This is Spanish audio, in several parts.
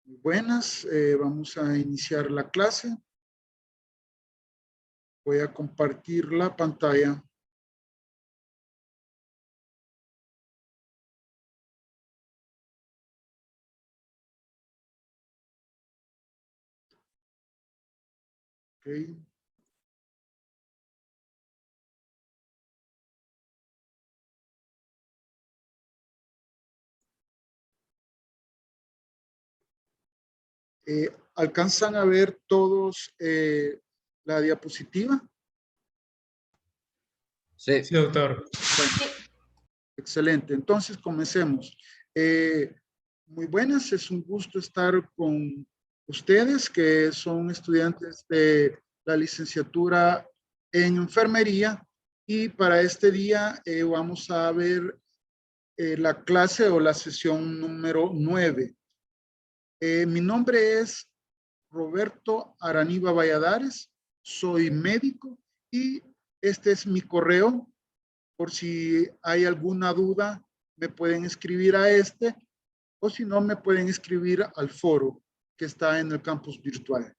Muy buenas, vamos a iniciar la clase. Voy a compartir la pantalla. Okay. ¿Alcanzan a ver todos la diapositiva? Sí. Sí, doctor. Bueno, excelente. Entonces, comencemos. Muy buenas, es un gusto estar con ustedes que son estudiantes de la licenciatura en enfermería y para este día vamos a ver la clase o la sesión número 9. Mi nombre es Roberto Araniva Valladares, soy médico y este es mi correo. Por si hay alguna duda, me pueden escribir a este o si no, me pueden escribir al foro que está en el campus virtual.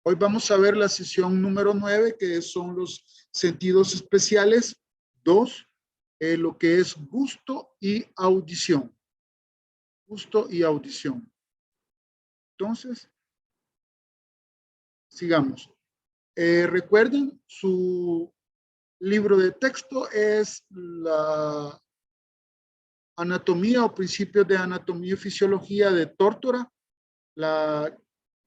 Hoy vamos a ver la sesión número 9, que son los sentidos especiales 2, lo que es gusto y audición. Gusto y audición. Entonces, sigamos. Recuerden, su libro de texto es la Anatomía o Principios de Anatomía y Fisiología de Tórtora, la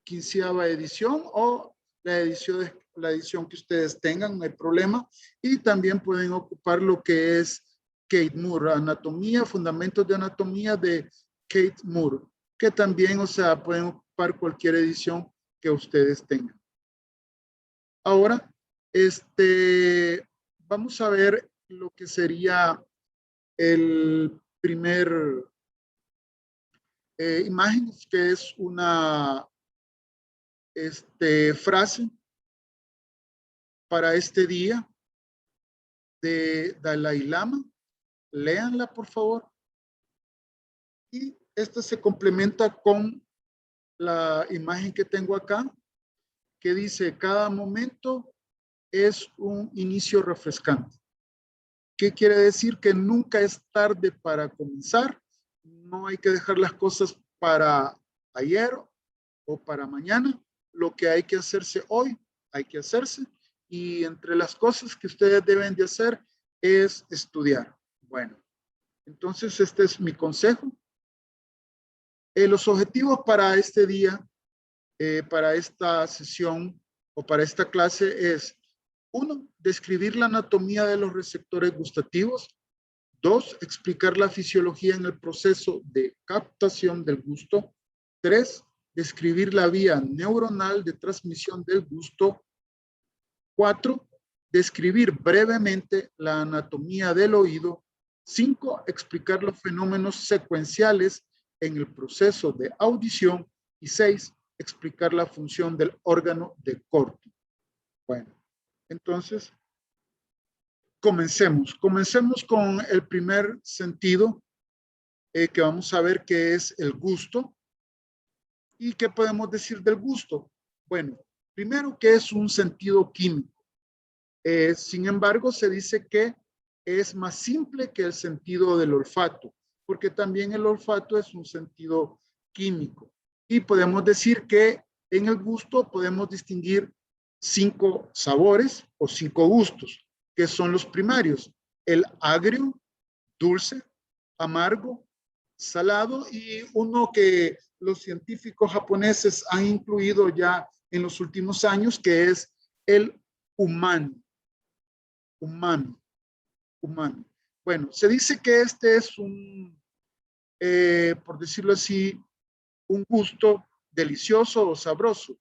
15ª edición o la edición que ustedes tengan, no hay problema. Y también pueden ocupar lo que es Kate Moore, Anatomía, Fundamentos de Anatomía de Kate Moore, que también, o sea, pueden ocupar cualquier edición que ustedes tengan. Ahora, vamos a ver lo que sería el primer imagen, que es una frase para este día de Dalai Lama. Léanla, por favor. Y esta se complementa con la imagen que tengo acá, que dice: cada momento es un inicio refrescante. ¿Qué quiere decir? Que nunca es tarde para comenzar. No hay que dejar las cosas para ayer o para mañana. Lo que hay que hacerse hoy, hay que hacerse. Y entre las cosas que ustedes deben de hacer es estudiar. Bueno, entonces este es mi consejo. Los objetivos para este día, para esta sesión o para esta clase es: 1, describir la anatomía de los receptores gustativos. 2, explicar la fisiología en el proceso de captación del gusto. 3, describir la vía neuronal de transmisión del gusto. 4, describir brevemente la anatomía del oído. 5, explicar los fenómenos secuenciales en el proceso de audición. Y 6, explicar la función del órgano de Corti. Bueno, entonces, comencemos. Comencemos con el primer sentido que vamos a ver, que es el gusto. ¿Y qué podemos decir del gusto? Bueno, primero que es un sentido químico. Sin embargo, se dice que es más simple que el sentido del olfato, porque también el olfato es un sentido químico. Y podemos decir que en el gusto podemos distinguir 5 sabores o 5 gustos, que son los primarios: el agrio, dulce, amargo, salado, y uno que los científicos japoneses han incluido ya en los últimos años, que es el umami. Umami. Bueno, se dice que este es por decirlo así, un gusto delicioso o sabroso,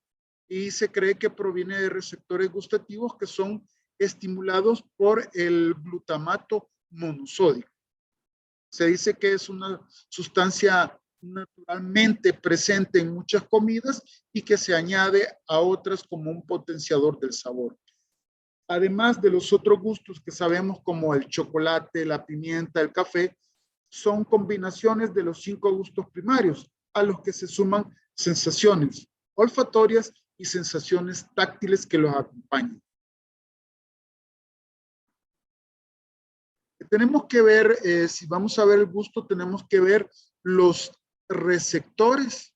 y se cree que proviene de receptores gustativos que son estimulados por el glutamato monosódico. Se dice que es una sustancia naturalmente presente en muchas comidas y que se añade a otras como un potenciador del sabor. Además de los otros gustos que sabemos, como el chocolate, la pimienta, el café, son combinaciones de los 5 gustos primarios, a los que se suman sensaciones olfatorias y sensaciones táctiles que los acompañan. Tenemos que ver, si vamos a ver el gusto, tenemos que ver los receptores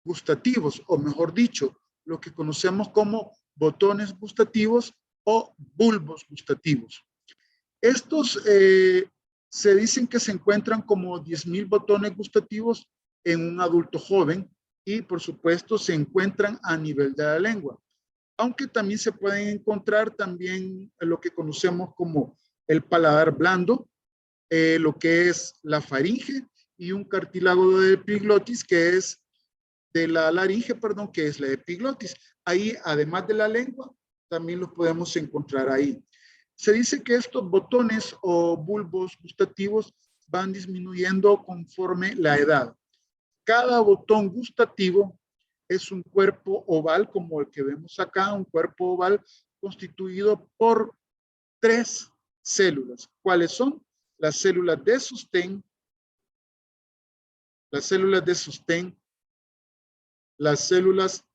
gustativos, o mejor dicho, lo que conocemos como botones gustativos o bulbos gustativos. Estos se dicen que se encuentran como 10,000 botones gustativos en un adulto joven y por supuesto se encuentran a nivel de la lengua, aunque también se pueden encontrar también lo que conocemos como el paladar blando, lo que es la faringe y un cartílago de epiglotis que es de la laringe, perdón, que es la epiglotis. Ahí, además de la lengua, también los podemos encontrar ahí. Se dice que estos botones o bulbos gustativos van disminuyendo conforme la edad. Cada botón gustativo es un cuerpo oval, como el que vemos acá, un cuerpo oval constituido por 3 células. ¿Cuáles son? Las células de sostén, las células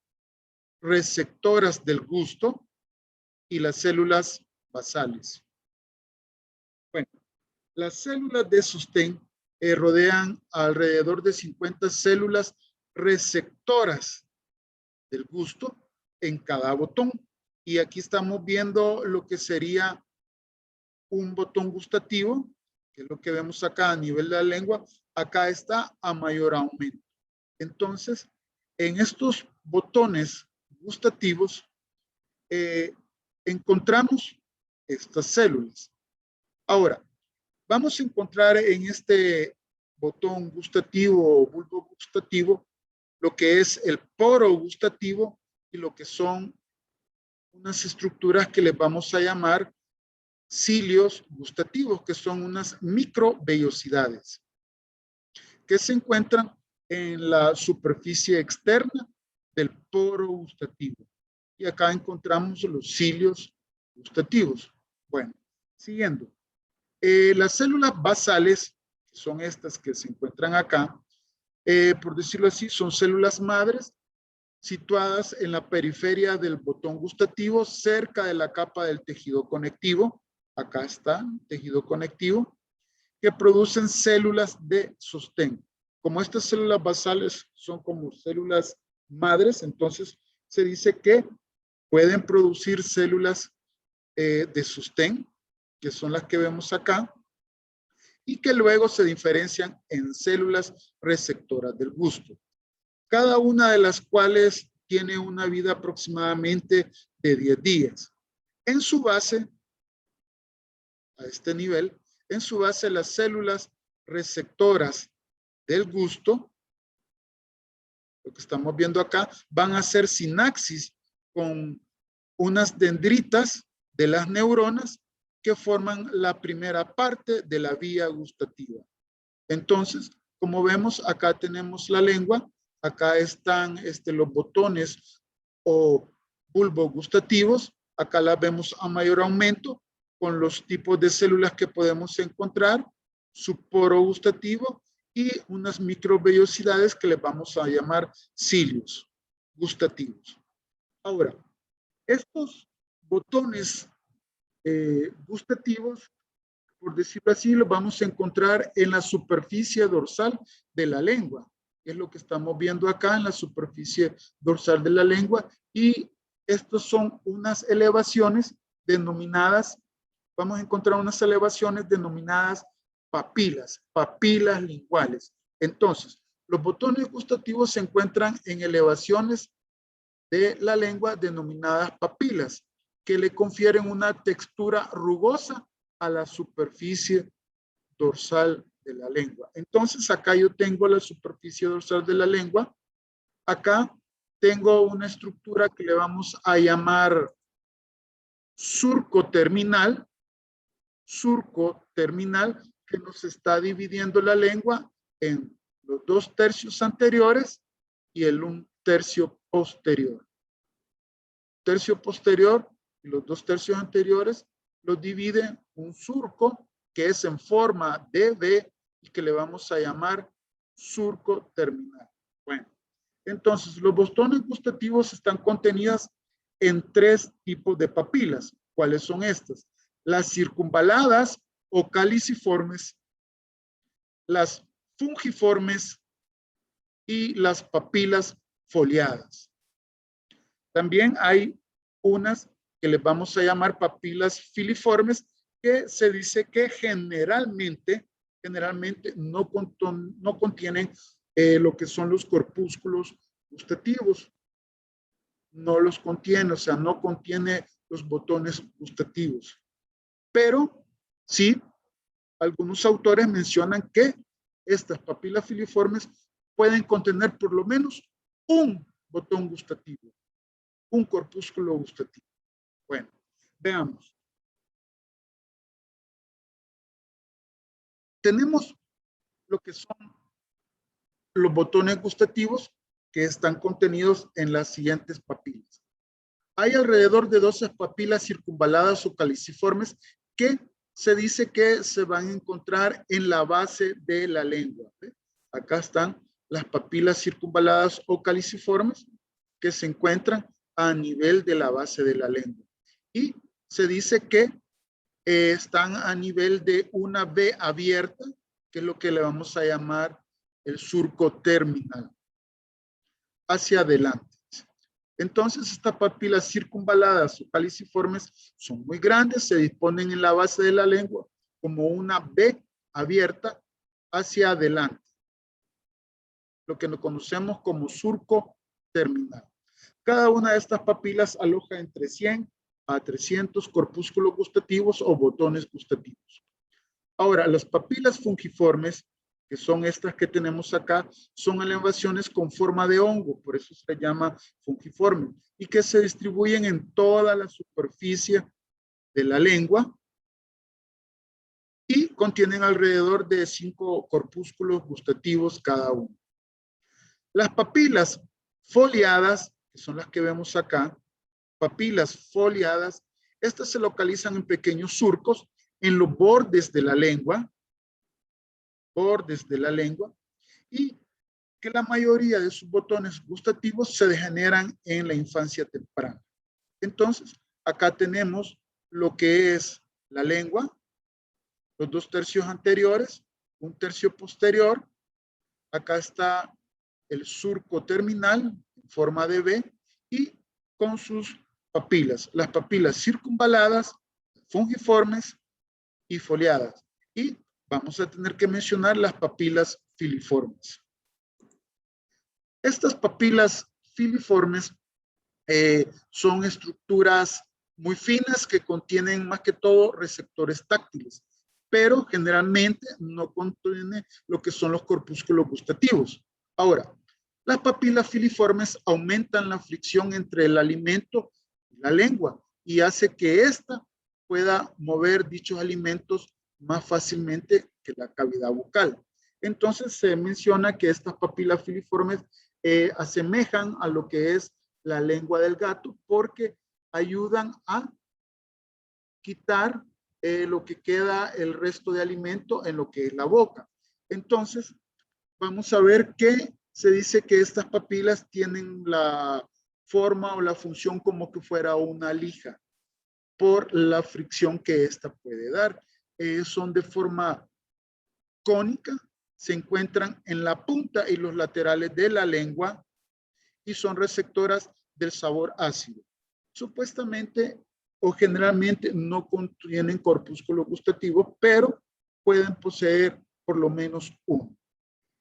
receptoras del gusto y las células basales. Bueno, las células de sostén rodean alrededor de 50 células receptoras del gusto en cada botón. Y aquí estamos viendo lo que sería un botón gustativo, que es lo que vemos acá a nivel de la lengua. Acá está a mayor aumento. Entonces, en estos botones gustativos encontramos estas células. Ahora, vamos a encontrar en este botón gustativo o bulbo gustativo lo que es el poro gustativo y lo que son unas estructuras que les vamos a llamar cilios gustativos, que son unas microvellosidades que se encuentran en la superficie externa del poro gustativo. Y acá encontramos los cilios gustativos. Bueno, siguiendo. Las células basales, que son estas que se encuentran acá, por decirlo así, son células madres situadas en la periferia del botón gustativo, cerca de la capa del tejido conectivo. Acá está, tejido conectivo, que producen células de sostén. Como estas células basales son como células madres, entonces se dice que pueden producir células de sostén, que son las que vemos acá, y que luego se diferencian en células receptoras del gusto. Cada una de las cuales tiene una vida aproximadamente de 10 días. En su base, a este nivel, en su base las células receptoras del gusto, lo que estamos viendo acá, van a hacer sinapsis con unas dendritas de las neuronas que forman la primera parte de la vía gustativa. Entonces, como vemos, acá tenemos la lengua, acá están los botones o bulbos gustativos, acá las vemos a mayor aumento con los tipos de células que podemos encontrar, su poro gustativo y unas microvellosidades que les vamos a llamar cilios gustativos. Ahora, estos botones gustativos, por decirlo así, los vamos a encontrar en la superficie dorsal de la lengua. Es lo que estamos viendo acá en la superficie dorsal de la lengua. Y estos son unas elevaciones denominadas, vamos a encontrar unas elevaciones denominadas papilas linguales. Entonces, los botones gustativos se encuentran en elevaciones de la lengua denominadas papilas, que le confieren una textura rugosa a la superficie dorsal de la lengua. Entonces, acá yo tengo la superficie dorsal de la lengua. Acá tengo una estructura que le vamos a llamar surco terminal, que nos está dividiendo la lengua en los 2 tercios anteriores y el 1 tercio posterior. Tercio posterior y los 2 tercios anteriores los divide un surco que es en forma de V y que le vamos a llamar surco terminal. Bueno, entonces los botones gustativos están contenidos en 3 tipos de papilas. ¿Cuáles son estas? Las circunvaladas o caliciformes, las fungiformes y las papilas foliadas. También hay unas que les vamos a llamar papilas filiformes, que se dice que generalmente no contienen lo que son los corpúsculos gustativos. No los contiene, o sea, no contiene los botones gustativos. Pero sí, algunos autores mencionan que estas papilas filiformes pueden contener por lo menos un botón gustativo, un corpúsculo gustativo. Bueno, veamos. Tenemos lo que son los botones gustativos que están contenidos en las siguientes papilas. Hay alrededor de 12 papilas circunvaladas o caliciformes que se dice que se van a encontrar en la base de la lengua. Acá están las papilas circunvaladas o caliciformes que se encuentran a nivel de la base de la lengua. Y se dice que están a nivel de una B abierta, que es lo que le vamos a llamar el surco terminal, hacia adelante. Entonces, estas papilas circunvaladas o caliciformes son muy grandes, se disponen en la base de la lengua como una B abierta hacia adelante, lo que nos conocemos como surco terminal. Cada una de estas papilas aloja entre 100 a 300 corpúsculos gustativos o botones gustativos. Ahora, las papilas fungiformes, que son estas que tenemos acá, son elevaciones con forma de hongo, por eso se llama fungiforme, y que se distribuyen en toda la superficie de la lengua y contienen alrededor de 5 corpúsculos gustativos cada uno. Las papilas foliadas, que son las que vemos acá, papilas foliadas, estas se localizan en pequeños surcos en los bordes de la lengua, y que la mayoría de sus botones gustativos se degeneran en la infancia temprana. Entonces, acá tenemos lo que es la lengua, los 2 tercios anteriores, 1 tercio posterior. Acá está el surco terminal en forma de B y con sus papilas, las papilas circunvaladas, fungiformes y foliadas. Y vamos a tener que mencionar las papilas filiformes. Estas papilas filiformes son estructuras muy finas que contienen más que todo receptores táctiles, pero generalmente no contienen lo que son los corpúsculos gustativos. Ahora, las papilas filiformes aumentan la fricción entre el alimento y la lengua y hace que ésta pueda mover dichos alimentos más fácilmente que la cavidad bucal. Entonces se menciona que estas papilas filiformes asemejan a lo que es la lengua del gato porque ayudan a quitar lo que queda el resto de alimento en lo que es la boca. Entonces, vamos a ver que se dice que estas papilas tienen la forma o la función como que fuera una lija por la fricción que esta puede dar. Son de forma cónica, se encuentran en la punta y los laterales de la lengua y son receptoras del sabor ácido. Supuestamente o generalmente no contienen corpúsculo gustativo, pero pueden poseer por lo menos uno.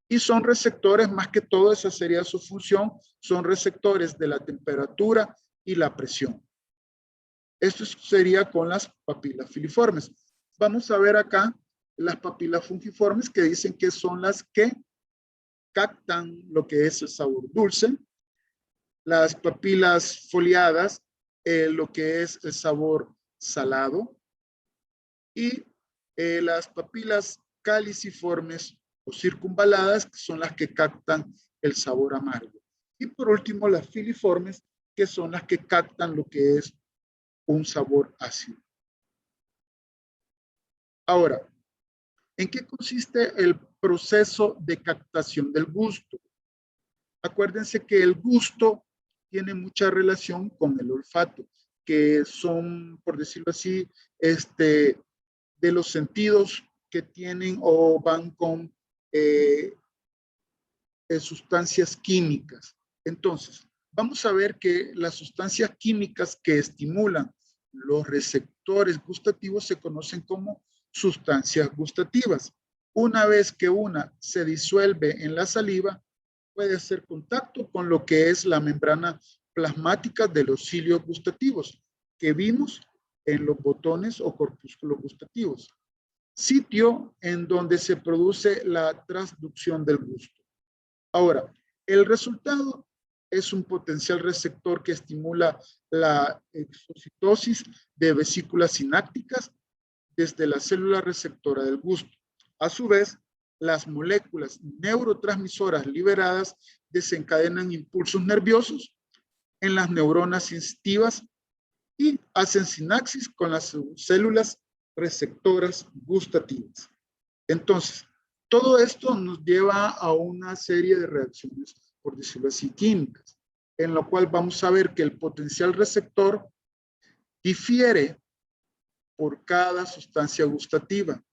Y son receptores, más que todo, esa sería su función, son receptores de la temperatura y la presión. Esto sería con las papilas filiformes. Vamos a ver acá las papilas fungiformes que dicen que son las que captan lo que es el sabor dulce. Las papilas foliadas, lo que es el sabor salado. Y las papilas caliciformes o circunvaladas, que son las que captan el sabor amargo. Y por último, las filiformes, que son las que captan lo que es un sabor ácido. Ahora, ¿en qué consiste el proceso de captación del gusto. Acuérdense que el gusto tiene mucha relación con el olfato, que son, por decirlo así, de los sentidos que tienen o van con sustancias químicas. Entonces, vamos a ver que las sustancias químicas que estimulan los receptores gustativos se conocen como sustancias gustativas. Una vez que una se disuelve en la saliva, puede hacer contacto con lo que es la membrana plasmática de los cilios gustativos que vimos en los botones o corpúsculos gustativos, sitio en donde se produce la transducción del gusto. Ahora, el resultado es un potencial receptor que estimula la exocitosis de vesículas sinápticas desde la célula receptora del gusto. A su vez, las moléculas neurotransmisoras liberadas desencadenan impulsos nerviosos en las neuronas sensitivas y hacen sinapsis con las células receptoras gustativas. Entonces, todo esto nos lleva a una serie de reacciones, por decirlo así, químicas, en lo cual vamos a ver que el potencial receptor difiere por cada sustancia gustativa.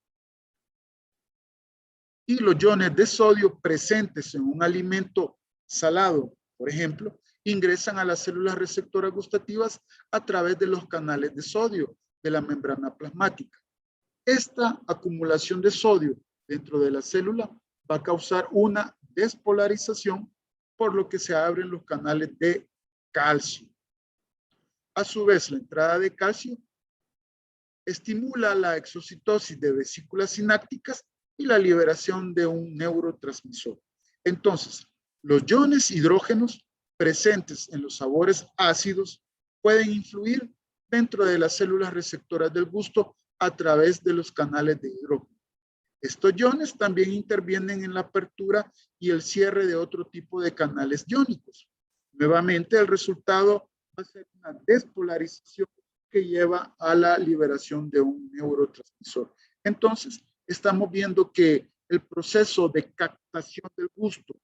Y los iones de sodio presentes en un alimento salado, por ejemplo, ingresan a las células receptoras gustativas a través de los canales de sodio de la membrana plasmática. Esta acumulación de sodio dentro de la célula va a causar una despolarización, por lo que se abren los canales de calcio. A su vez, la entrada de calcio estimula la exocitosis de vesículas sinápticas y la liberación de un neurotransmisor. Entonces, los iones hidrógenos presentes en los sabores ácidos pueden influir dentro de las células receptoras del gusto a través de los canales de hidrógeno. Estos iones también intervienen en la apertura y el cierre de otro tipo de canales iónicos. Nuevamente, el resultado va a ser una despolarización que lleva a la liberación de un neurotransmisor. Entonces, estamos viendo que el proceso de captación del gusto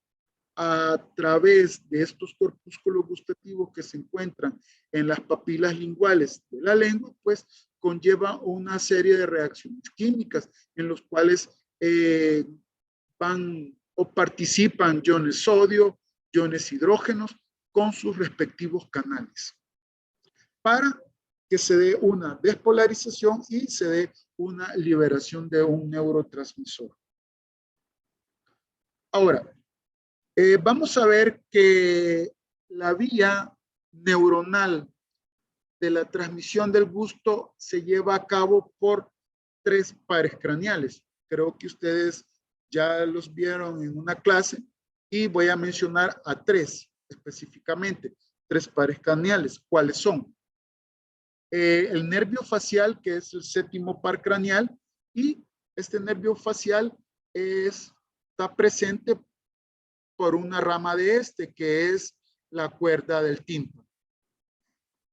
a través de estos corpúsculos gustativos que se encuentran en las papilas linguales de la lengua, pues conlleva una serie de reacciones químicas en los cuales van o participan iones sodio, iones hidrógenos con sus respectivos canales para que se dé una despolarización y se dé una liberación de un neurotransmisor. Ahora, vamos a ver que la vía neuronal de la transmisión del gusto se lleva a cabo por 3 pares craneales. Creo que ustedes ya los vieron en una clase y voy a mencionar a 3 específicamente, 3 pares craneales. ¿Cuáles son? El nervio facial, que es el 7º par craneal, y este nervio facial está presente por una rama de que es la cuerda del tímpano.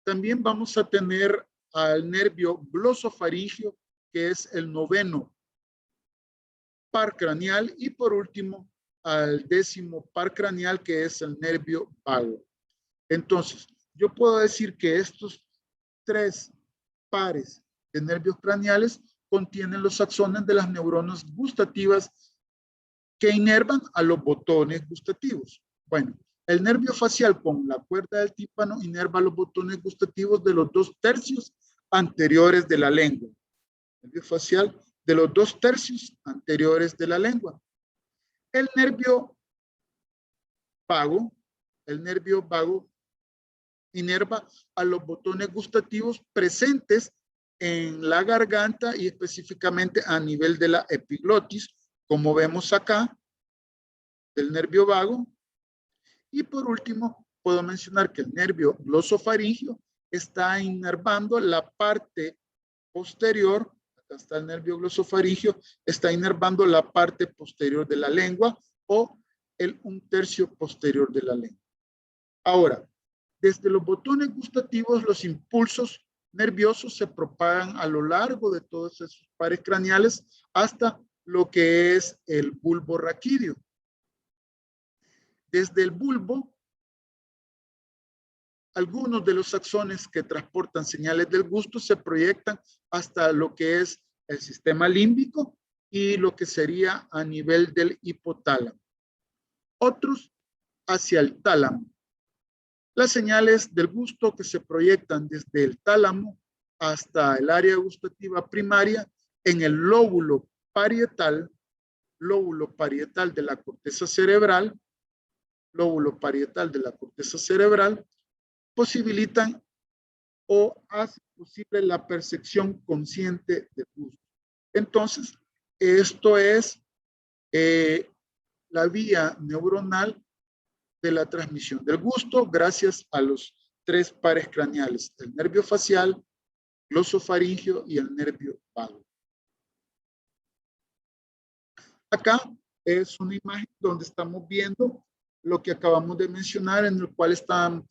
También vamos a tener al nervio glosofaringeo, que es el 9º par craneal, y por último al 10º par craneal, que es el nervio vago. Entonces, yo puedo decir que estos 3 pares de nervios craneales contienen los axones de las neuronas gustativas que inervan a los botones gustativos. Bueno, el nervio facial con la cuerda del tímpano inerva los botones gustativos de los 2/3 anteriores de la lengua. El nervio facial de los 2/3 anteriores de la lengua. El nervio vago inerva a los botones gustativos presentes en la garganta y específicamente a nivel de la epiglotis, como vemos acá, del nervio vago. Y por último, puedo mencionar que el nervio glosofaringeo está inervando la parte posterior, acá está el nervio glosofaringeo, está inervando la parte posterior de la lengua o el 1/3 posterior de la lengua. Ahora, desde los botones gustativos, los impulsos nerviosos se propagan a lo largo de todos esos pares craneales hasta lo que es el bulbo raquídeo. Desde el bulbo, algunos de los axones que transportan señales del gusto se proyectan hasta lo que es el sistema límbico y lo que sería a nivel del hipotálamo. Otros hacia el tálamo. Las señales del gusto que se proyectan desde el tálamo hasta el área gustativa primaria en el lóbulo parietal de la corteza cerebral, posibilitan o hacen posible la percepción consciente del gusto. Entonces, esto es la vía neuronal de la transmisión del gusto gracias a los tres pares craneales, el nervio facial, glosofaringio y el nervio vago. Acá es una imagen donde estamos viendo lo que acabamos de mencionar, en el cual están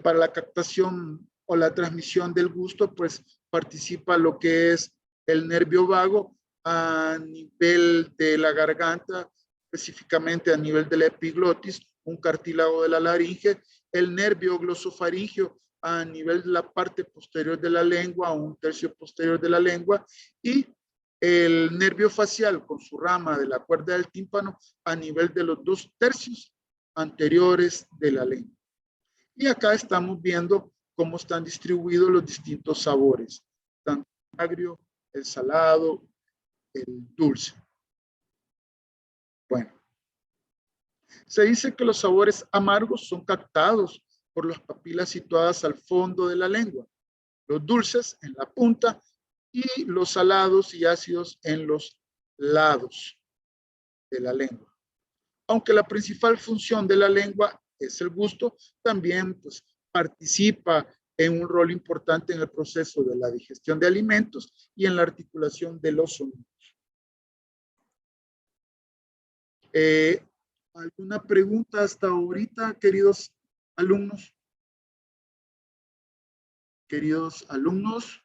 para la captación o la transmisión del gusto, pues participa lo que es el nervio vago a nivel de la garganta, específicamente a nivel de la epiglotis, un cartílago de la laringe, el nervio glosofaringio a nivel de la parte posterior de la lengua, o un tercio posterior de la lengua, y el nervio facial con su rama de la cuerda del tímpano a nivel de los 2/3 anteriores de la lengua. Y acá estamos viendo cómo están distribuidos los distintos sabores, tanto el agrio, el salado, el dulce. Bueno, se dice que los sabores amargos son captados por las papilas situadas al fondo de la lengua, los dulces en la punta y los salados y ácidos en los lados de la lengua. Aunque la principal función de la lengua es el gusto, también pues, participa en un rol importante en el proceso de la digestión de alimentos y en la articulación de los sonidos. ¿Alguna pregunta hasta ahorita, queridos alumnos? Queridos alumnos,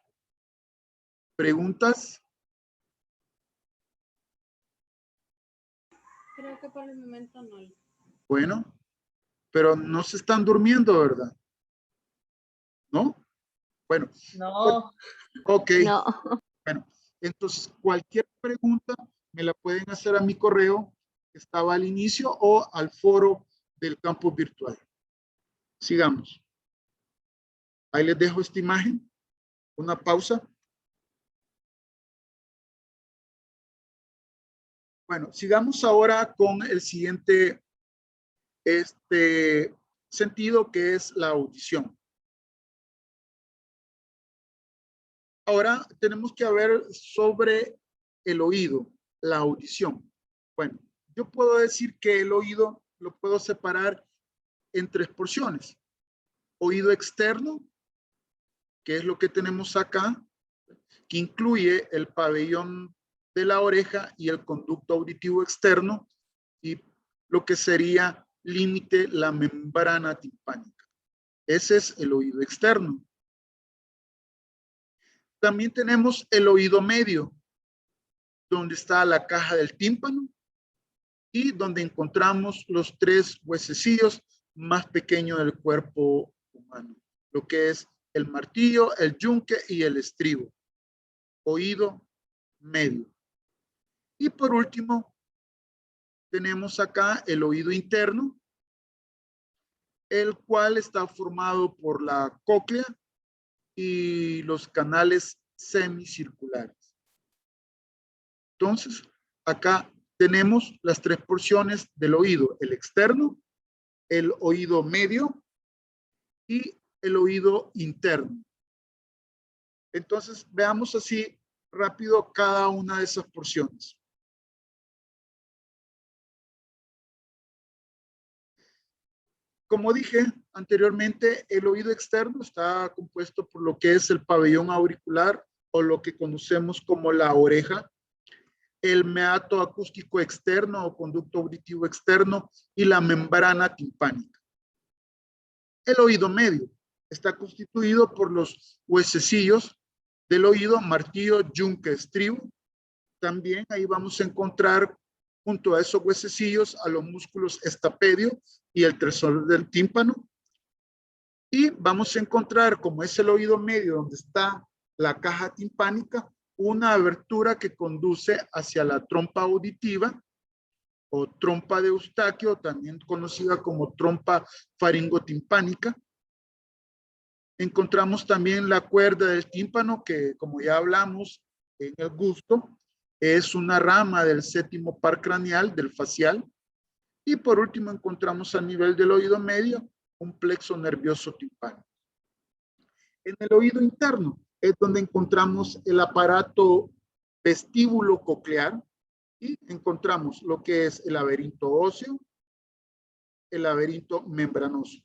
¿preguntas? Creo que por el momento no. Bueno, pero no se están durmiendo, ¿verdad? ¿No? Bueno. No. Ok. No. Bueno, entonces cualquier pregunta me la pueden hacer a mi correo que estaba al inicio o al foro del campus virtual. Sigamos. Ahí les dejo esta imagen. Una pausa. Bueno, sigamos ahora con el siguiente sentido, que es la audición. Ahora tenemos que ver sobre el oído, la audición. Bueno, yo puedo decir que el oído lo puedo separar en 3 porciones. Oído externo, que es lo que tenemos acá, que incluye el pabellón de la oreja y el conducto auditivo externo, y lo que sería límite la membrana timpánica. Ese es el oído externo. También tenemos el oído medio, donde está la caja del tímpano y donde encontramos los 3 huesecillos más pequeños del cuerpo humano, lo que es el martillo, el yunque y el estribo. Oído medio. Y por último, tenemos acá el oído interno, el cual está formado por la cóclea y los canales semicirculares. Entonces, acá tenemos las 3 porciones del oído: el externo, el oído medio y el oído interno. Entonces, veamos así rápido cada una de esas porciones. Como dije anteriormente, el oído externo está compuesto por lo que es el pabellón auricular, o lo que conocemos como la oreja, el meato acústico externo o conducto auditivo externo y la membrana timpánica. El oído medio está constituido por los huesecillos del oído, martillo, yunque, estribo, También ahí vamos a encontrar junto a esos huesecillos a los músculos estapedio y el tresor del tímpano. Y vamos a encontrar, como es el oído medio donde está la caja timpánica, una abertura que conduce hacia la trompa auditiva o trompa de Eustaquio, también conocida como trompa faringotimpánica. Encontramos también la cuerda del tímpano, que como ya hablamos en el gusto, es una rama del séptimo par craneal, del facial. Y por último encontramos a nivel del oído medio un plexo nervioso timpánico. En el oído interno es donde encontramos el aparato vestíbulo coclear y encontramos lo que es el laberinto óseo, el laberinto membranoso.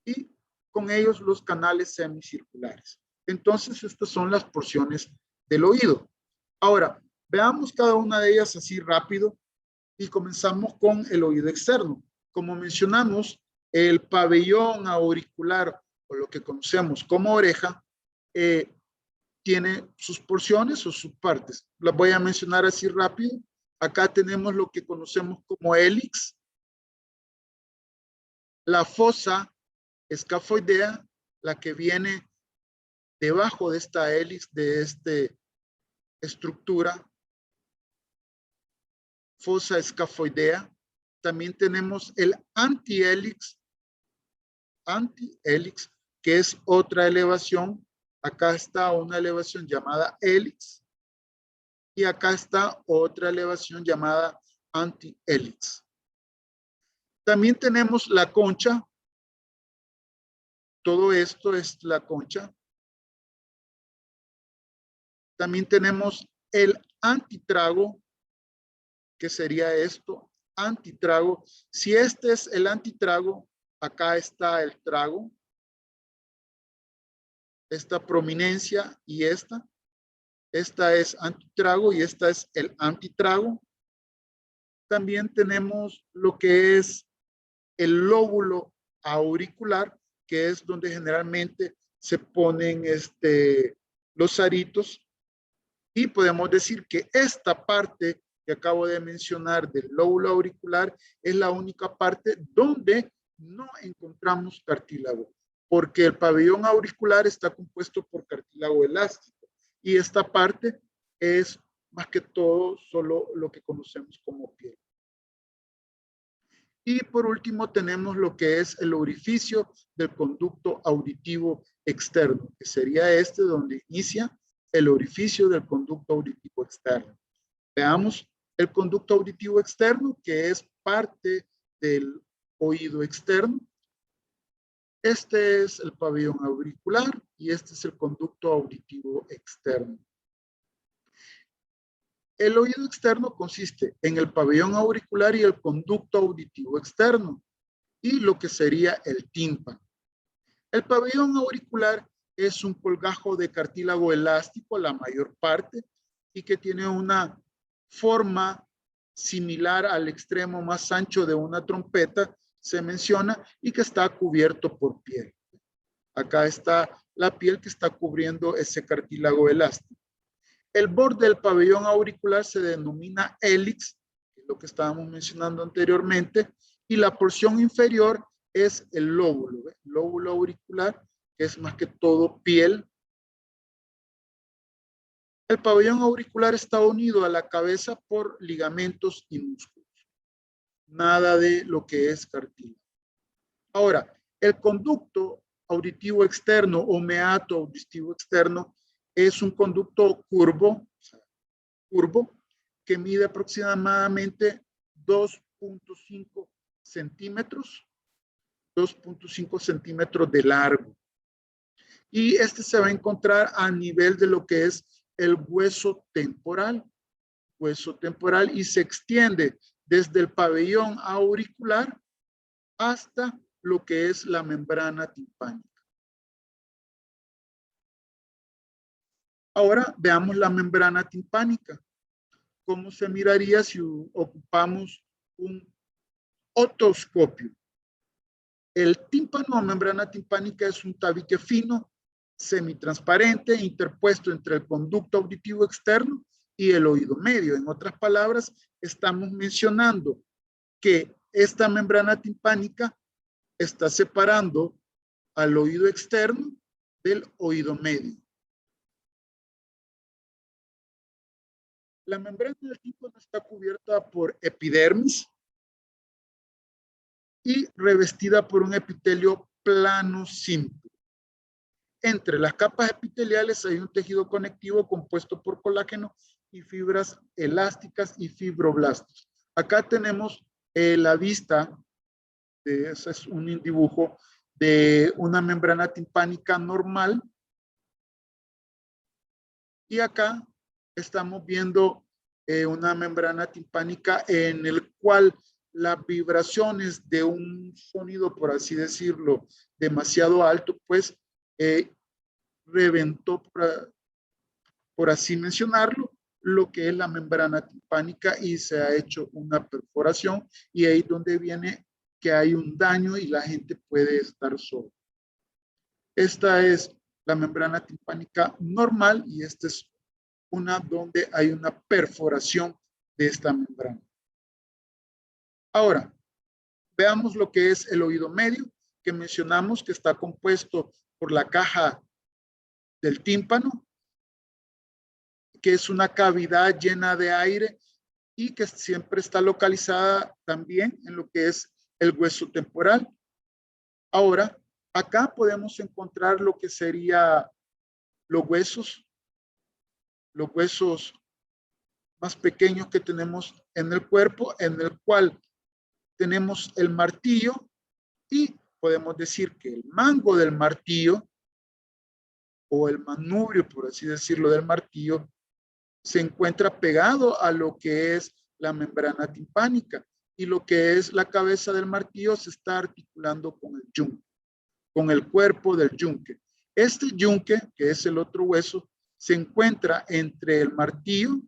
Y con ellos los canales semicirculares. Entonces, estas son las porciones del oído. Ahora, veamos cada una de ellas así rápido y comenzamos con el oído externo. Como mencionamos, el pabellón auricular, o lo que conocemos como oreja, tiene sus porciones o sus partes. Las voy a mencionar así rápido. Acá tenemos lo que conocemos como hélix, la fosa escafoidea, la que viene debajo de esta hélix, de esta estructura, fosa escafoidea. También tenemos el antihélix, que es otra elevación. Acá está una elevación llamada hélix y acá está otra elevación llamada antihélix. También tenemos la concha. Todo esto es la concha. También tenemos el antitrago, que sería esto, antitrago. Si este es el antitrago, acá está el trago, esta prominencia y esta es antitrago y esta es el antitrago. También tenemos lo que es el lóbulo auricular, que es donde generalmente se ponen los aritos. Y podemos decir que esta parte que acabo de mencionar del lóbulo auricular es la única parte donde no encontramos cartílago, porque el pabellón auricular está compuesto por cartílago elástico y esta parte es más que todo solo lo que conocemos como piel. Y por último tenemos lo que es el orificio del conducto auditivo externo, que sería este donde inicia el orificio del conducto auditivo externo. Veamos el conducto auditivo externo, que es parte del oído externo. Este es el pabellón auricular y este es el conducto auditivo externo. El oído externo consiste en el pabellón auricular y el conducto auditivo externo y lo que sería el tímpano. El pabellón auricular es un colgajo de cartílago elástico, la mayor parte, y que tiene una forma similar al extremo más ancho de una trompeta, se menciona, y que está cubierto por piel. Acá está la piel que está cubriendo ese cartílago elástico. El borde del pabellón auricular se denomina hélix, que es lo que estábamos mencionando anteriormente, y la porción inferior es el lóbulo, ¿ve? Lóbulo auricular, que es más que todo piel. El pabellón auricular está unido a la cabeza por ligamentos y músculos. Nada de lo que es cartílago. Ahora, el conducto auditivo externo o meato auditivo externo es un conducto curvo que mide aproximadamente 2.5 centímetros, 2.5 centímetros de largo. Y este se va a encontrar a nivel de lo que es el hueso temporal, y se extiende desde el pabellón auricular hasta lo que es la membrana timpánica. Ahora veamos la membrana timpánica. ¿Cómo se miraría si ocupamos un otoscopio? El tímpano o membrana timpánica es un tabique fino, semitransparente interpuesto entre el conducto auditivo externo y el oído medio. En otras palabras, estamos mencionando que esta membrana timpánica está separando al oído externo del oído medio. La membrana del tímpano está cubierta por epidermis y revestida por un epitelio plano simple. Entre las capas epiteliales hay un tejido conectivo compuesto por colágeno y fibras elásticas y fibroblastos. Acá tenemos la vista, ese es un dibujo de una membrana timpánica normal. Y acá estamos viendo una membrana timpánica en el cual las vibraciones de un sonido, por así decirlo, demasiado alto, pues reventó, por así mencionarlo, lo que es la membrana timpánica y se ha hecho una perforación, y ahí donde viene que hay un daño y la gente puede estar sorda. Esta es la membrana timpánica normal y esta es una donde hay una perforación de esta membrana. Ahora, veamos lo que es el oído medio, que mencionamos que está compuesto por la caja del tímpano, que es una cavidad llena de aire y que siempre está localizada también en lo que es el hueso temporal. Ahora, acá podemos encontrar lo que sería los huesos más pequeños que tenemos en el cuerpo, en el cual tenemos el martillo, y podemos decir que el mango del martillo o el manubrio, por así decirlo, del martillo se encuentra pegado a lo que es la membrana timpánica, y lo que es la cabeza del martillo se está articulando con el yunque, con el cuerpo del yunque. Este yunque, que es el otro hueso, se encuentra entre el martillo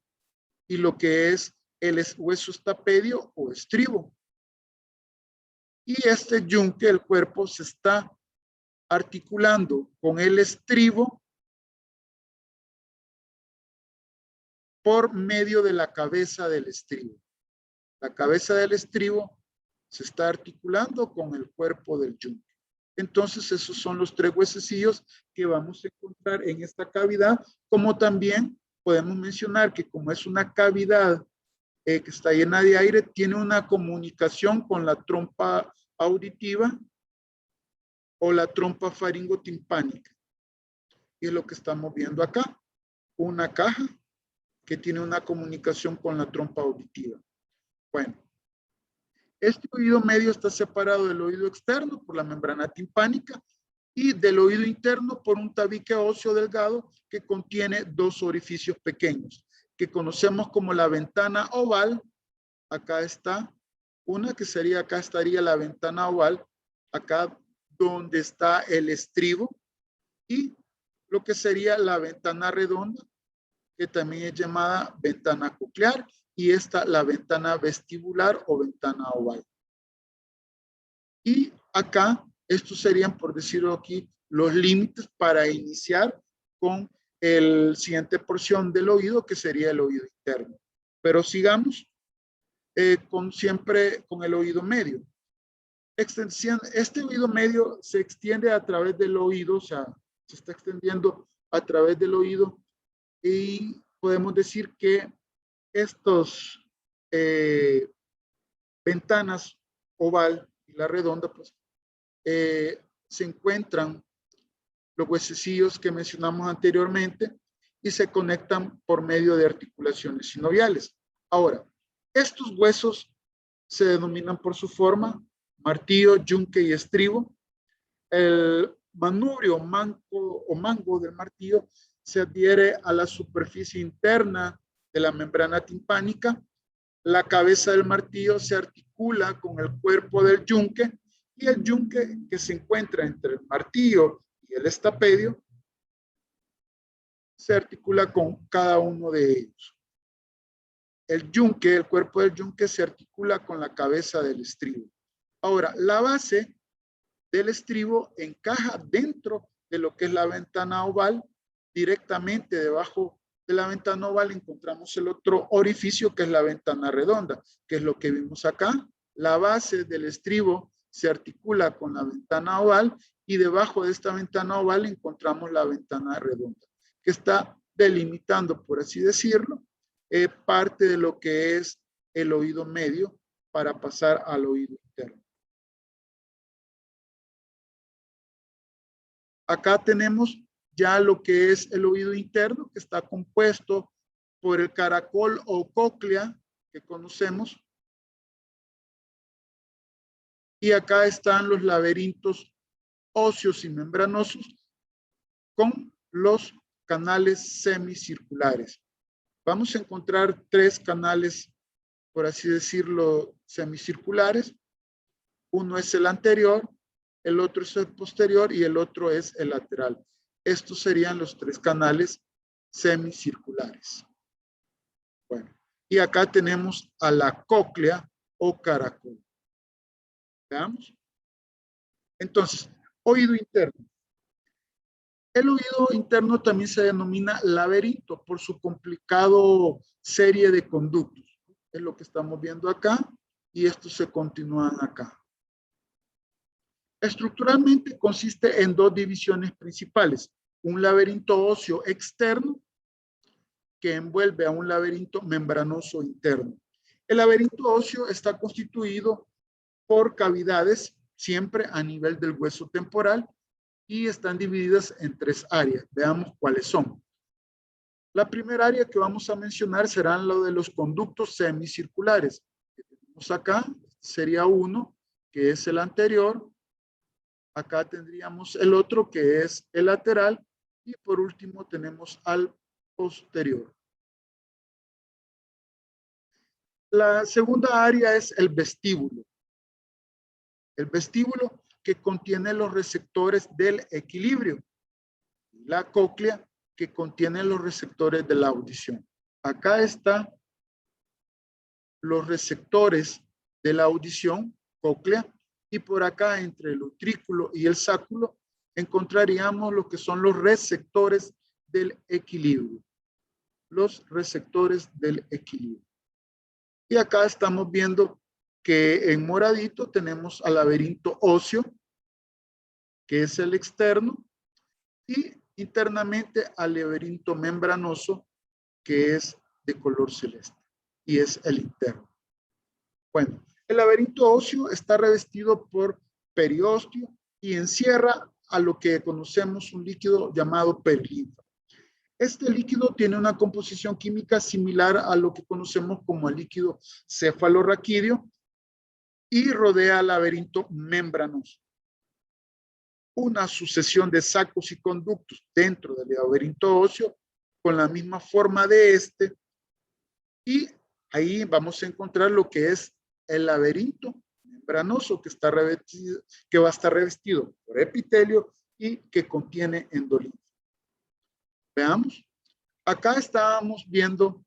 y lo que es el hueso estapedio o estribo. Y este yunque, el cuerpo, se está articulando con el estribo por medio de la cabeza del estribo. La cabeza del estribo se está articulando con el cuerpo del yunque. Entonces, esos son los tres huesecillos que vamos a encontrar en esta cavidad, como también podemos mencionar que como es una cavidad que está llena de aire, tiene una comunicación con la trompa auditiva o la trompa faringotimpánica. Y es lo que estamos viendo acá, una caja que tiene una comunicación con la trompa auditiva. Bueno, este oído medio está separado del oído externo por la membrana timpánica y del oído interno por un tabique óseo delgado que contiene dos orificios pequeños, que conocemos como la ventana oval. Acá está una que sería, acá estaría la ventana oval, acá donde está el estribo, y lo que sería la ventana redonda, que también es llamada ventana coclear, y esta la ventana vestibular o ventana oval. Y acá, estos serían, por decirlo aquí, los límites para iniciar con el siguiente porción del oído, que sería el oído interno. Pero sigamos siempre con el oído medio. Este oído medio se extiende a través del oído, o sea, se está extendiendo a través del oído, y podemos decir que estos ventanas oval y la redonda, pues se encuentran los huesecillos que mencionamos anteriormente y se conectan por medio de articulaciones sinoviales. Ahora, estos huesos se denominan por su forma: martillo, yunque y estribo. El manubrio o mango del martillo se adhiere a la superficie interna de la membrana timpánica. La cabeza del martillo se articula con el cuerpo del yunque, y el yunque, que se encuentra entre el martillo y el estapedio, se articula con cada uno de ellos. El yunque, el cuerpo del yunque, se articula con la cabeza del estribo. Ahora, la base del estribo encaja dentro de lo que es la ventana oval. Directamente debajo de la ventana oval encontramos el otro orificio que es la ventana redonda, que es lo que vimos acá. La base del estribo se articula con la ventana oval y debajo de esta ventana oval encontramos la ventana redonda, que está delimitando, por así decirlo, parte de lo que es el oído medio para pasar al oído interno. Acá tenemos ya lo que es el oído interno, que está compuesto por el caracol o cóclea que conocemos. Y acá están los laberintos óseos y membranosos con los canales semicirculares. Vamos a encontrar 3 canales, por así decirlo, semicirculares. Uno es el anterior, el otro es el posterior y el otro es el lateral. Estos serían los 3 canales semicirculares. Bueno, y acá tenemos a la cóclea o caracol. Veamos. Entonces, oído interno. El oído interno también se denomina laberinto por su complicado serie de conductos. Es lo que estamos viendo acá y estos se continúan acá. Estructuralmente consiste en 2 divisiones principales. Un laberinto óseo externo que envuelve a un laberinto membranoso interno. El laberinto óseo está constituido por cavidades siempre a nivel del hueso temporal y están divididas en 3 áreas. Veamos cuáles son. La primera área que vamos a mencionar será lo de los conductos semicirculares. Que tenemos acá sería uno, que es el anterior. Acá tendríamos el otro, que es el lateral. Y por último tenemos al posterior. La segunda área es el vestíbulo. El vestíbulo que contiene los receptores del equilibrio. La cóclea que contiene los receptores de la audición. Acá están los receptores de la audición, cóclea, y por acá entre el utrículo y el sáculo encontraríamos lo que son los receptores del equilibrio. Los receptores del equilibrio. Y acá estamos viendo que en moradito tenemos al laberinto óseo, que es el externo, y internamente al laberinto membranoso, que es de color celeste, y es el interno. Bueno, el laberinto óseo está revestido por periósteo y encierra a lo que conocemos un líquido llamado perilinfa. Este líquido tiene una composición química similar a lo que conocemos como el líquido cefalorraquídeo y rodea al laberinto membranoso. Una sucesión de sacos y conductos dentro del laberinto óseo con la misma forma de este, y ahí vamos a encontrar lo que es el laberinto membranoso que está revestido, que va a estar revestido por epitelio y que contiene endolinfa. Veamos. Acá estábamos viendo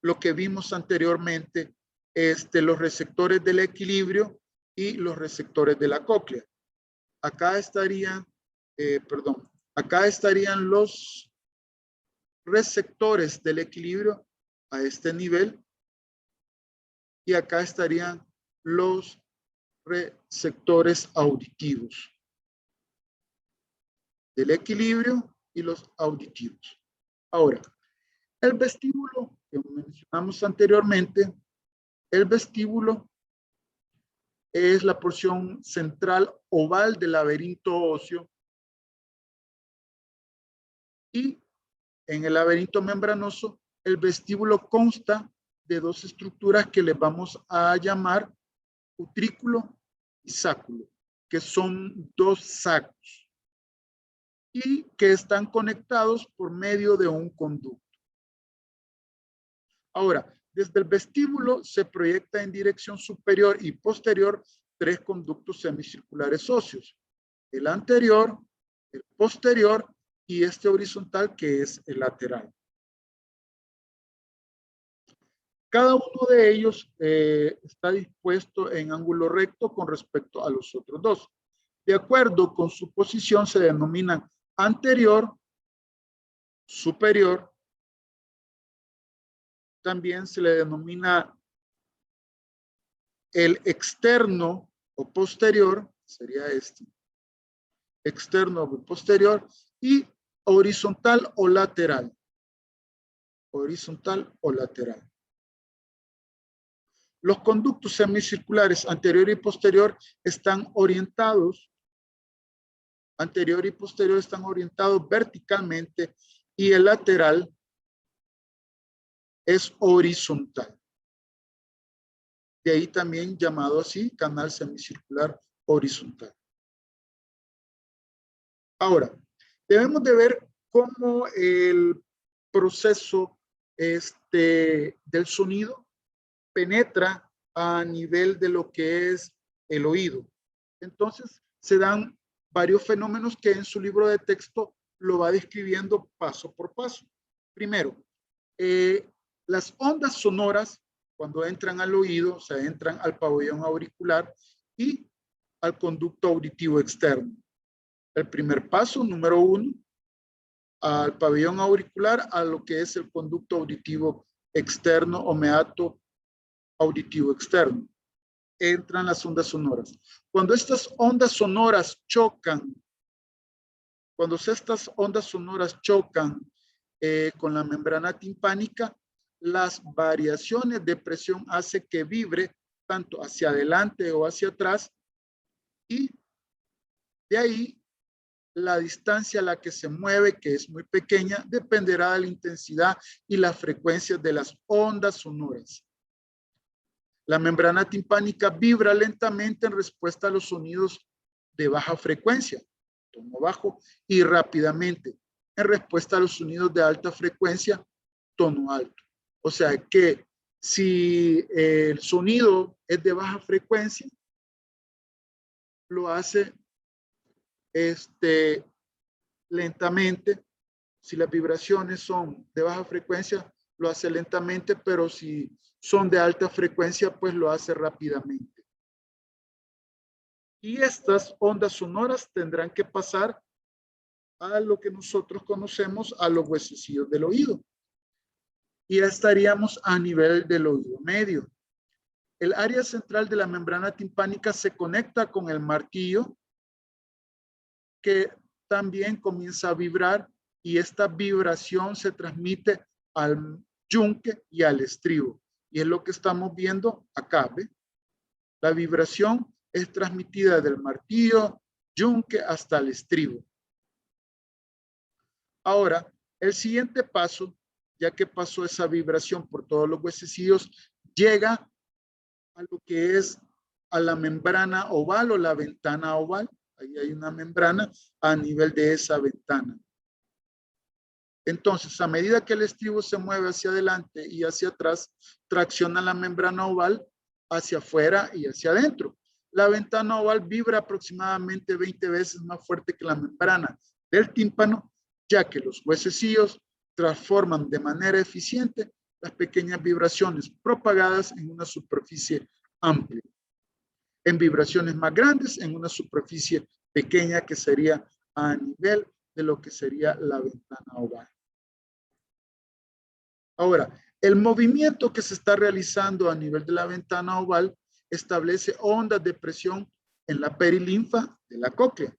lo que vimos anteriormente, los receptores del equilibrio y los receptores de la cóclea. Acá estarían, acá estarían los receptores del equilibrio a este nivel y acá estarían los receptores auditivos del equilibrio y los auditivos. Ahora, el vestíbulo que mencionamos anteriormente, el vestíbulo es la porción central oval del laberinto óseo y en el laberinto membranoso el vestíbulo consta de 2 estructuras que le vamos a llamar utrículo y sáculo, que son 2 sacos y que están conectados por medio de un conducto. Ahora, desde el vestíbulo se proyecta en dirección superior y posterior 3 conductos semicirculares óseos. El anterior, el posterior y este horizontal que es el lateral. Cada uno de ellos está dispuesto en ángulo recto con respecto a los otros 2. De acuerdo con su posición se denominan anterior, superior. También se le denomina el externo o posterior, sería este. Externo o posterior, y horizontal o lateral. Horizontal o lateral. Los conductos semicirculares anterior y posterior están orientados. Anterior y posterior están orientados verticalmente y el lateral es horizontal. De ahí también llamado así canal semicircular horizontal. Ahora, debemos de ver cómo el proceso del sonido penetra a nivel de lo que es el oído. Entonces, se dan varios fenómenos que en su libro de texto lo va describiendo paso por paso. Primero, las ondas sonoras, cuando entran al oído, o sea, entran al pabellón auricular y al conducto auditivo externo. El primer paso, número 1, al pabellón auricular, a lo que es el conducto auditivo externo o meato auditivo externo. Entran las ondas sonoras. Cuando estas ondas sonoras chocan, con la membrana timpánica, las variaciones de presión hace que vibre tanto hacia adelante o hacia atrás, y de ahí la distancia a la que se mueve, que es muy pequeña, dependerá de la intensidad y la frecuencia de las ondas sonoras. La membrana timpánica vibra lentamente en respuesta a los sonidos de baja frecuencia, tono bajo, y rápidamente en respuesta a los sonidos de alta frecuencia, tono alto. O sea que si el sonido es de baja frecuencia, lo hace lentamente. Si las vibraciones son de baja frecuencia, lo hace lentamente, pero si son de alta frecuencia, pues lo hace rápidamente. Y estas ondas sonoras tendrán que pasar a lo que nosotros conocemos a los huesecillos del oído. Y ya estaríamos a nivel del oído medio. El área central de la membrana timpánica se conecta con el martillo, que también comienza a vibrar, y esta vibración se transmite al yunque y al estribo. Y es lo que estamos viendo acá, ¿ve? La vibración es transmitida del martillo, yunque hasta el estribo. Ahora, el siguiente paso, ya que pasó esa vibración por todos los huesecillos, llega a lo que es a la membrana oval o la ventana oval. Ahí hay una membrana a nivel de esa ventana. Entonces, a medida que el estribo se mueve hacia adelante y hacia atrás, tracciona la membrana oval hacia afuera y hacia adentro. La ventana oval vibra aproximadamente 20 veces más fuerte que la membrana del tímpano, ya que los huesecillos transforman de manera eficiente las pequeñas vibraciones propagadas en una superficie amplia en vibraciones más grandes en una superficie pequeña, que sería a nivel de lo que sería la ventana oval. Ahora, el movimiento que se está realizando a nivel de la ventana oval establece ondas de presión en la perilinfa de la cóclea.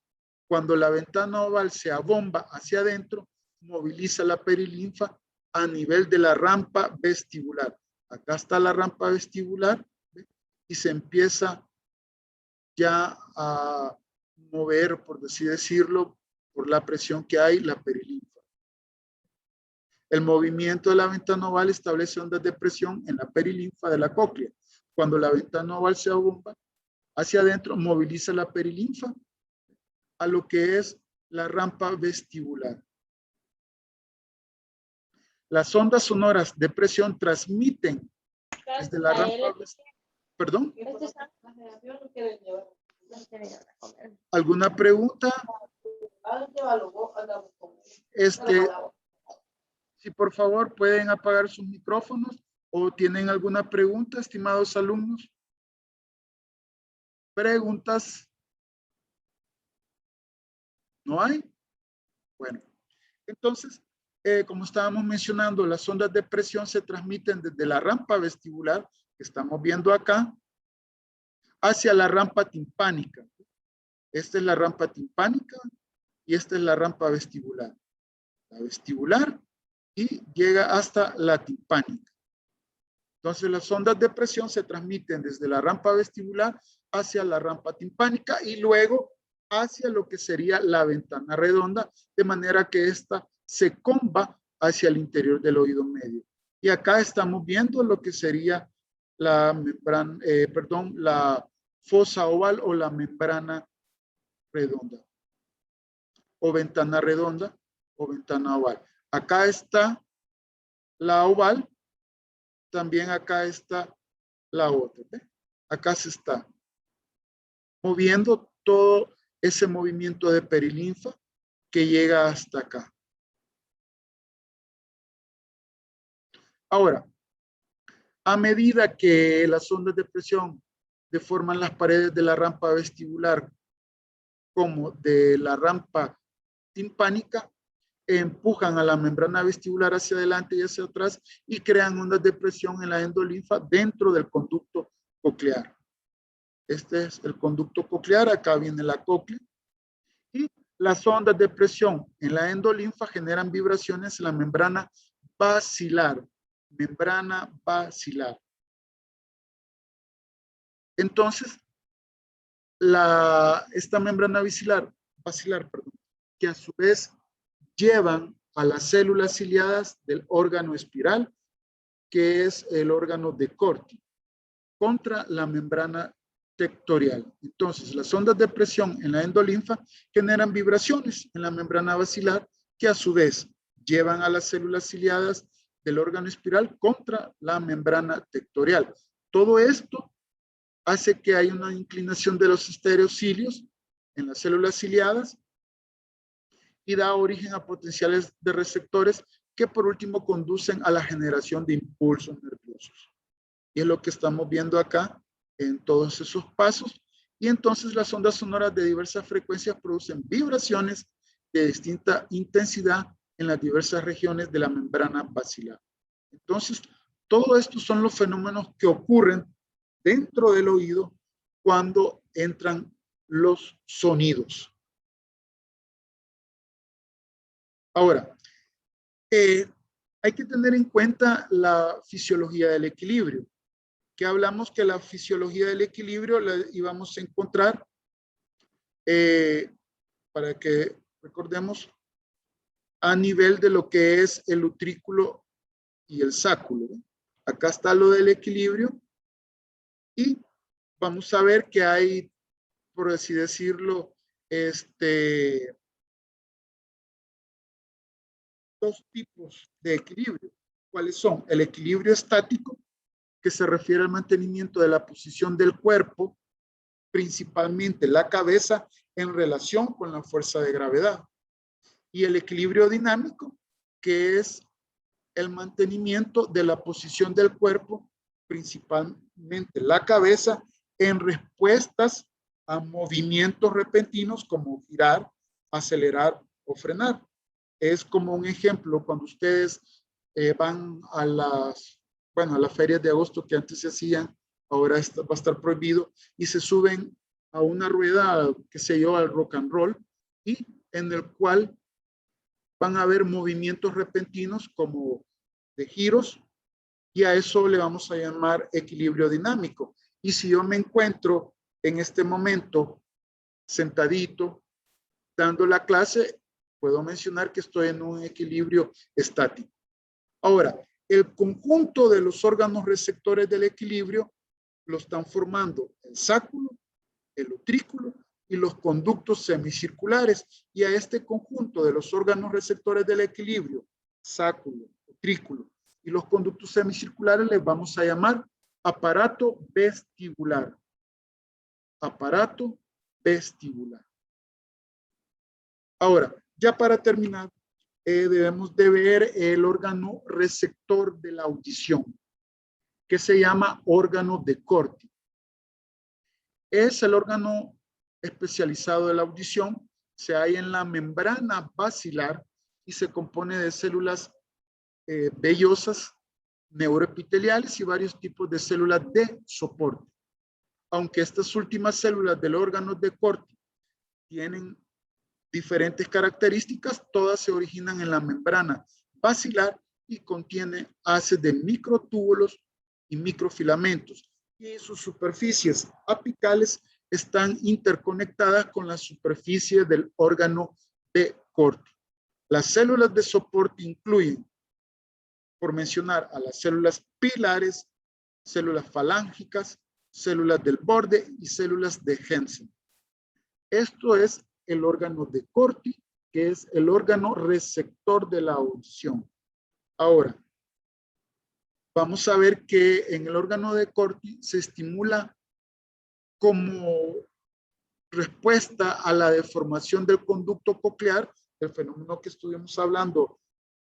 Cuando la ventana oval se abomba hacia adentro, moviliza la perilinfa a nivel de la rampa vestibular. Acá está la rampa vestibular, ¿ve? Y se empieza ya a mover, por así decirlo, por la presión que hay, la perilinfa. El movimiento de la ventana oval establece ondas de presión en la perilinfa de la cóclea. Cuando la ventana oval se abomba hacia adentro, moviliza la perilinfa a lo que es la rampa vestibular. Las ondas sonoras de presión transmiten desde la rampa vestibular. ¿Perdón? ¿Alguna pregunta? Si por favor pueden apagar sus micrófonos, o tienen alguna pregunta, estimados alumnos. Preguntas. ¿No hay? Bueno, entonces, como estábamos mencionando, las ondas de presión se transmiten desde la rampa vestibular, que estamos viendo acá, hacia la rampa timpánica. Esta es la rampa timpánica y esta es la rampa vestibular. La vestibular y llega hasta la timpánica. Entonces, las ondas de presión se transmiten desde la rampa vestibular hacia la rampa timpánica y luego hacia lo que sería la ventana redonda, de manera que ésta se comba hacia el interior del oído medio. Y acá estamos viendo lo que sería la membrana, la fosa oval o la membrana redonda, o ventana redonda, o ventana oval. Acá está la oval, también acá está la otra. ¿Ve? Acá se está moviendo todo ese movimiento de perilinfa que llega hasta acá. Ahora, a medida que las ondas de presión deforman las paredes de la rampa vestibular como de la rampa timpánica, empujan a la membrana vestibular hacia adelante y hacia atrás y crean ondas de presión en la endolinfa dentro del conducto coclear. Este es el conducto coclear, acá viene la cóclea. Y las ondas de presión en la endolinfa generan vibraciones en la membrana basilar. Membrana basilar. Entonces, esta membrana basilar, que a su vez llevan a las células ciliadas del órgano espiral, que es el órgano de Corti, contra la membrana tectorial. Entonces, las ondas de presión en la endolinfa generan vibraciones en la membrana basilar, que a su vez llevan a las células ciliadas del órgano espiral contra la membrana tectorial. Todo esto hace que haya una inclinación de los estereocilios en las células ciliadas y da origen a potenciales de receptores que por último conducen a la generación de impulsos nerviosos. Y es lo que estamos viendo acá en todos esos pasos. Y entonces las ondas sonoras de diversas frecuencias producen vibraciones de distinta intensidad en las diversas regiones de la membrana basilar. Entonces, todo esto son los fenómenos que ocurren dentro del oído cuando entran los sonidos. Ahora, hay que tener en cuenta la fisiología del equilibrio, que hablamos que la fisiología del equilibrio la íbamos a encontrar, para que recordemos, a nivel de lo que es el utrículo y el sáculo. Acá está lo del equilibrio y vamos a ver que hay, por así decirlo, dos tipos de equilibrio. ¿Cuáles son? El equilibrio estático, que se refiere al mantenimiento de la posición del cuerpo, principalmente la cabeza, en relación con la fuerza de gravedad. Y el equilibrio dinámico, que es el mantenimiento de la posición del cuerpo, principalmente la cabeza, en respuestas a movimientos repentinos como girar, acelerar o frenar. Es como un ejemplo cuando ustedes van a las ferias de agosto que antes se hacían, ahora va a estar prohibido, y se suben a una rueda, qué sé yo, al rock and roll, y en el cual van a haber movimientos repentinos como de giros, y a eso le vamos a llamar equilibrio dinámico. Y si yo me encuentro en este momento sentadito dando la clase, puedo mencionar que estoy en un equilibrio estático. Ahora, el conjunto de los órganos receptores del equilibrio lo están formando el sáculo, el utrículo y los conductos semicirculares. Y a este conjunto de los órganos receptores del equilibrio, sáculo, utrículo y los conductos semicirculares, les vamos a llamar aparato vestibular. Aparato vestibular. Ahora, ya para terminar, debemos de ver el órgano receptor de la audición, que se llama órgano de Corti. Es el órgano especializado de la audición, se halla en la membrana basilar y se compone de células vellosas, neuroepiteliales y varios tipos de células de soporte. Aunque estas últimas células del órgano de Corti tienen diferentes características, todas se originan en la membrana basilar y contienen haces de microtúbulos y microfilamentos, y sus superficies apicales están interconectadas con la superficie del órgano de Corti. Las células de soporte incluyen, por mencionar, a las células pilares, células falángicas, células del borde y células de Hensen. Esto es el órgano de Corti, que es el órgano receptor de la audición. Ahora, vamos a ver que en el órgano de Corti se estimula como respuesta a la deformación del conducto coclear, el fenómeno que estuvimos hablando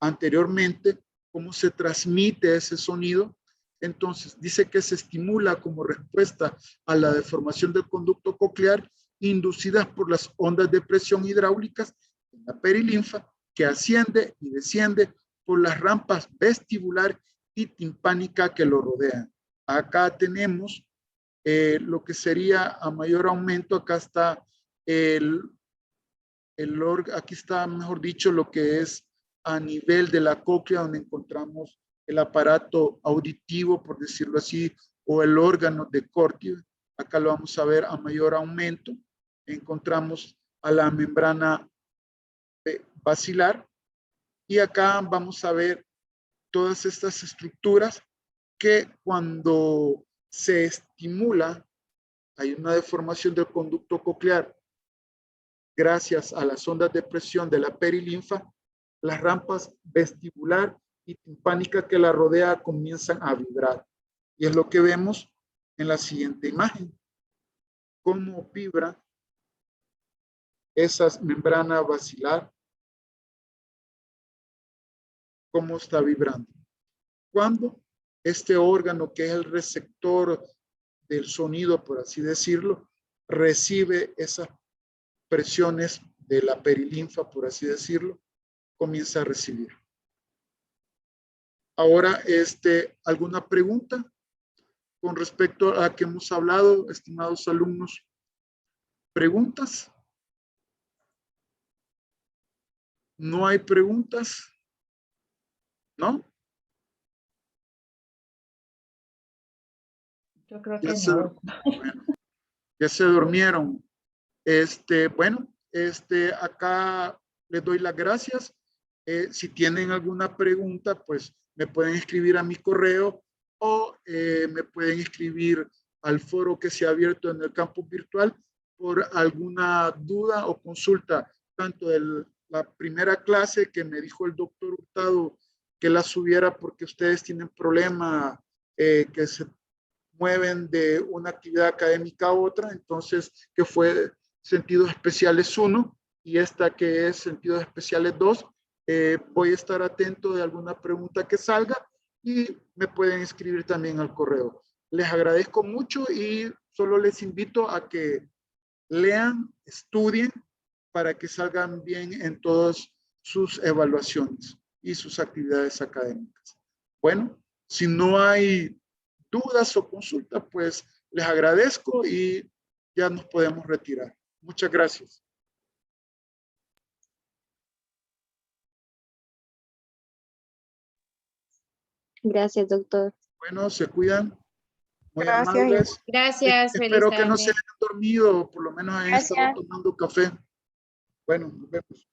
anteriormente, cómo se transmite ese sonido. Entonces, dice que se estimula como respuesta a la deformación del conducto coclear inducidas por las ondas de presión hidráulicas en la perilinfa que asciende y desciende por las rampas vestibular y timpánica que lo rodean. Acá tenemos lo que sería a mayor aumento. Acá está aquí está, mejor dicho, lo que es a nivel de la cóclea, donde encontramos el aparato auditivo, por decirlo así, o el órgano de Corti. Acá lo vamos a ver a mayor aumento. Encontramos a la membrana basilar y acá vamos a ver todas estas estructuras que cuando se estimula hay una deformación del conducto coclear gracias a las ondas de presión de la perilinfa. Las rampas vestibular y timpánica que la rodea comienzan a vibrar, y es lo que vemos en la siguiente imagen, cómo vibra esa membrana basilar, cómo está vibrando. Cuando este órgano, que es el receptor del sonido, por así decirlo, recibe esas presiones de la perilinfa, por así decirlo, comienza a recibir. Ahora, ¿alguna pregunta con respecto a que hemos hablado, estimados alumnos? ¿Preguntas? ¿No hay preguntas? ¿No? Yo creo que no. Bueno, ya se durmieron. Bueno, acá les doy las gracias. Si tienen alguna pregunta, pues me pueden escribir a mi correo o me pueden escribir al foro que se ha abierto en el campus virtual por alguna duda o consulta, tanto de la primera clase que me dijo el doctor Hurtado que la subiera porque ustedes tienen problema que se mueven de una actividad académica a otra, entonces que fue Sentidos Especiales 1 y esta que es Sentidos Especiales 2. Voy a estar atento de alguna pregunta que salga y me pueden escribir también al correo. Les agradezco mucho y solo les invito a que lean, estudien para que salgan bien en todas sus evaluaciones y sus actividades académicas. Bueno, si no hay dudas o consultas, pues les agradezco y ya nos podemos retirar. Muchas gracias. Gracias, doctor. Bueno, se cuidan. Muy Gracias. amables. Gracias, feliz Espero que no tarde. se hayan dormido, por lo menos hayan estado tomando café. Bueno, nos vemos.